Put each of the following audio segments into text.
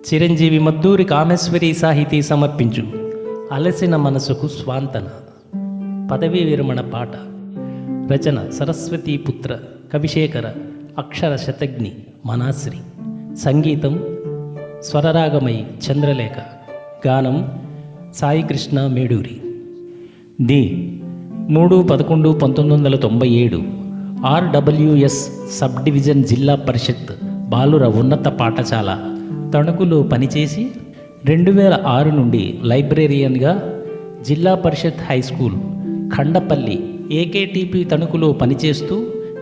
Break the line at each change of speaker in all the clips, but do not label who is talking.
చిరంజీవి మద్దూరి కామేశ్వరి సాహితీ సమర్పించు అలసిన మనసుకు స్వాంతన. పదవీ విరమణ పాట. రచన సరస్వతీ పుత్ర కవిశేఖర అక్షర శతజ్ఞి మనాశ్రీ. సంగీతం స్వరరాగమై చంద్రలేఖ. గానం Saikrishna Meduri. The 3/11/1997 RWS sub division జిల్లా పరిషత్ బాలుర ఉన్నత పాఠశాల తణుకులో పనిచేసి 2006 నుండి లైబ్రేరియన్గా, జిల్లా పరిషత్ హై స్కూల్ ఖండపల్లి ఏకేటీపీ తణుకులో పనిచేస్తూ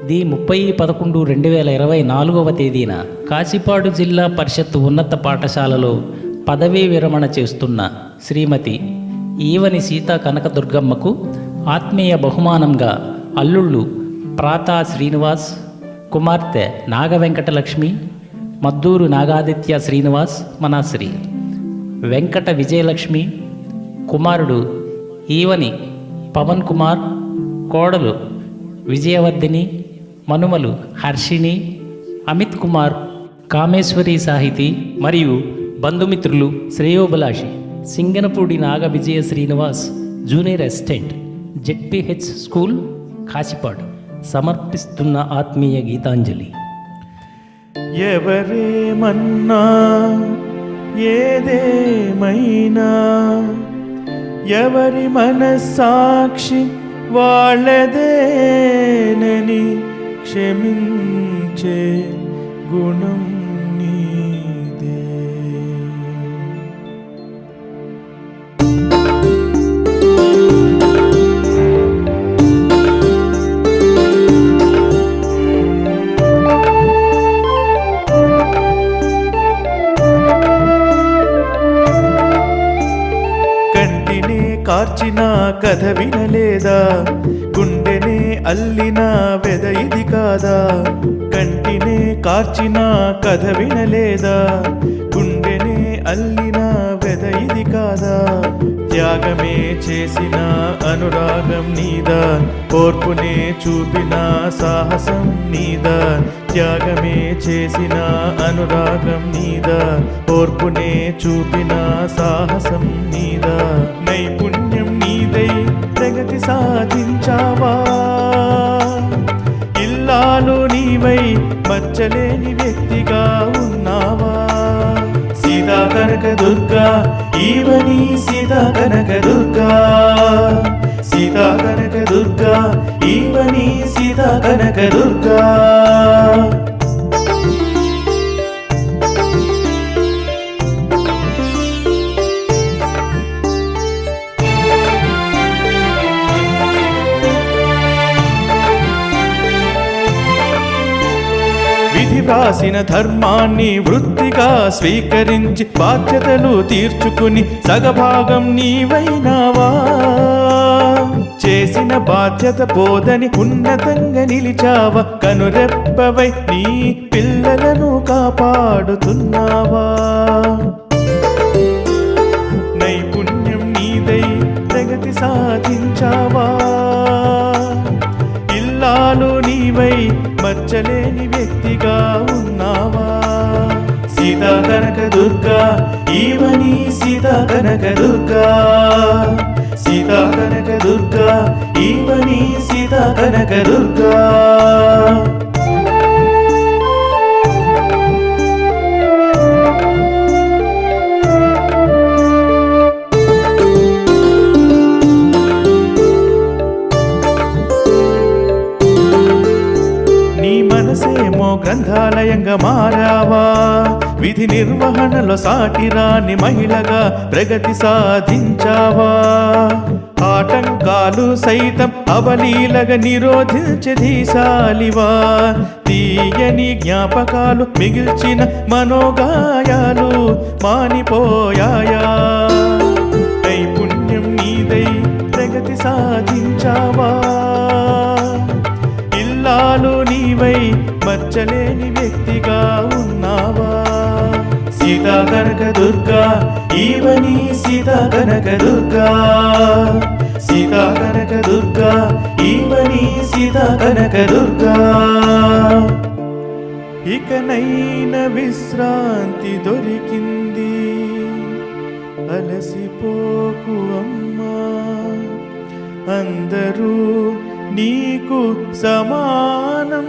ది 30/11/2024 తేదీన కాశీపాడు జిల్లా పరిషత్ ఉన్నత పాఠశాలలో పదవీ విరమణ చేస్తున్న శ్రీమతి ఈవని సీతా కనకదుర్గమ్మకు ఆత్మీయ బహుమానంగా అల్లుళ్ళు ప్రాతా శ్రీనివాస్, కుమార్తె నాగవెంకటలక్ష్మి, మద్దూరు నాగాదిత్య శ్రీనివాస్ మనాశ్రీ, వెంకట విజయలక్ష్మి, కుమారుడు ఈవని పవన్ కుమార్, కోడలు విజయవర్ధిని, మనుమలు హర్షిని, అమిత్ కుమార్, కామేశ్వరి సాహితీ మరియు బంధుమిత్రులు, శ్రేయోభిలాషి Singanapudi Naga Vijaya Srinivas junior assistant ZPH school Kasipadu సమర్పిస్తున్న ఆత్మీయ గీతాంజలి.
ఎవరేమన్నా ఏదేమైనా ఎవరి మనస్సాక్షి వాళ్ళదేనని క్షమించే గుణం నీదే. కంటినే కార్చిన కథ వినలేదా, గుండెనే అల్లిన వెద ఇది కాదా. కంటినే కార్చిన కథ వినలేదా, గుండెనే అల్లిన వెద ఇది కాదా. త్యాగమే చేసిన అనురాగం నీదా, ఓర్పునే చూపిన సాహసం నీదా. త్యాగమే చేసిన అనురాగం నీదా, ఓర్పునే చూపిన సాహసం నీదా. నైపుణ్యం నీదై ప్రగతి సాధించావా, ఇల్లాలు నీవై మచ్చలేని వ్యక్తిగా ఉన్నావా. సీతా కనకదుర్గా ఈవని సీతా కనకదుర్గా, సీతా కనకదుర్గా ఈవని సీతా కనకదుర్గా. విధి వ్రాసిన ధర్మాన్ని వృత్తిగా స్వీకరించి బాధ్యతలు తీర్చుకుని సగభాగం నీవైనావా. చేసిన బాధ్యత పోదని ఉన్నతంగా నిలిచావా, కనురెప్పవై నీ పిల్లలను కాపాడుతున్నావా. నైపుణ్యం నీదై ప్రగతి సాధించావా, ఇల్లాలు నీవై మచ్చలేని వ్యక్తిగా ఉన్నావా. సీతా కనకదుర్గా ఈవని సీతా కనకదుర్గా, సీతా కనకదుర్గా ఈవని సీతా కనకదుర్గా. మనసేమో గ్రంథాలయంగా మారావా, విధి నిర్వహణలో సాటిరాని మహిళగా ప్రగతి సాధించావా. ఆటంకాలు సైతం అవలీలగా నిరోధించే ధీశాలివా. తీయని జ్ఞాపకాలు మిగిల్చిన మనోగాయాలు మానిపోయాయా. నైపుణ్యం నీదై ప్రగతి సాధించావా, ఇల్లాలు నీవై మచ్చలేని వ్యక్తిగా ఉన్నావా. సీతా కనకదుర్గా ఈవని సీతా కనకదుర్గా, సీతా కనకదుర్గా ఈవని సీతా కనకదుర్గా. ఇకనైన విశ్రాంతి దొరికింది, అలసిపోకు అమ్మా, అందరూ నీకు సమానం.